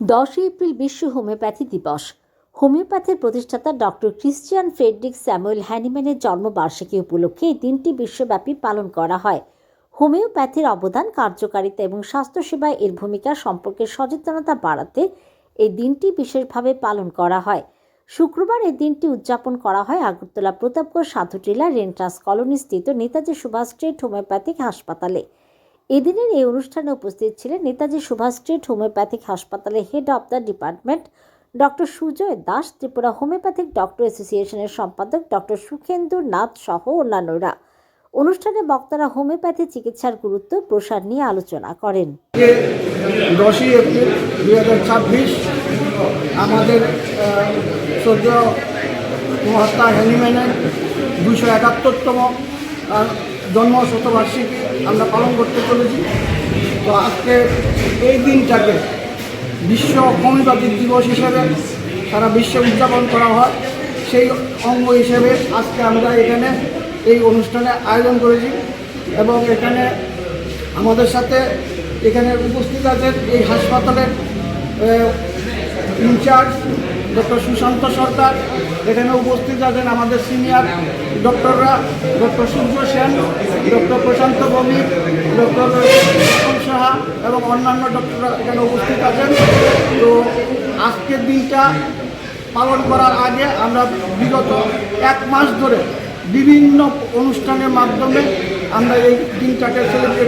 10 April বিশ্ব homeopathy দিবস। হোমিওপ্যাথির প্রতিষ্ঠাতা ডক্টর ক্রিশ্চিয়ান ফ্রেডরিক স্যামুয়েল হ্যানিম্যানের জন্মবার্ষিকী উপলক্ষে এই দিনটি বিশ্বব্যাপী পালন করা হয়। হোমিওপ্যাথির অবদান, কার্যকারিতা এবং স্বাস্থ্যসেবায় এর ভূমিকা সম্পর্কে সচেতনতা বাড়াতে এই দিনটি বিশেষভাবে পালন করা হয়। শুক্রবার এই দিনটি উদযাপন করা হয় আগরতলা প্রতাপগড় সাধুটিলা রেন্টাস কলোনি স্থিত নেতাজি সুভাষ স্ট্রিট হোমিওপ্যাথিক হাসপাতালে। এদিনের এই অনুষ্ঠানে উপস্থিত ছিলেন নেতাজি সুভাষ স্ট্রিট হোমিওপ্যাথিক হাসপাতালের head of the department doctor Sujay Das, Tripura homeopathic doctor অ্যাসোসিয়েশনের সম্পাদক ডক্টর সুখেন্দু নাথ সহ অন্যান্যরা। অনুষ্ঠানে বক্তারা হোমিওপ্যাথি চিকিৎসার গুরুত্ব প্রসার নিয়ে আলোচনা করেন। 10 এপ্রিল 2026 আমাদের শ্রদ্ধেয় মহাত্মা হ্যানিম্যানের 271তম জন্ম শতবার্ষিকী আমরা পালন করতে চলেছি। তো আজকে এই দিনটাকে বিশ্ব হোমিওপ্যাথিক দিবস হিসেবে সারা বিশ্বে উদযাপন করা হয়। সেই অঙ্গ হিসেবে আজকে আমরা এখানে এই অনুষ্ঠানে আয়োজন করেছি এবং এখানে আমাদের সাথে এখানে উপস্থিত আছেন এই হাসপাতালের ইনচার্জ ডক্টর সুশান্ত সরকার, এখানে উপস্থিত আছেন আমাদের senior ডক্টররা doctor Surya Sen, doctor প্রশান্ত ভৌমিক, ডক্টর সাহা এবং অন্যান্য ডক্টররা এখানে উপস্থিত আছেন। তো আজকের দিনটা পালন করার আগে আমরা বিগত 1 মাস ধরে বিভিন্ন অনুষ্ঠানের মাধ্যমে আমরা এই দিনটাকে সেলিব্রেট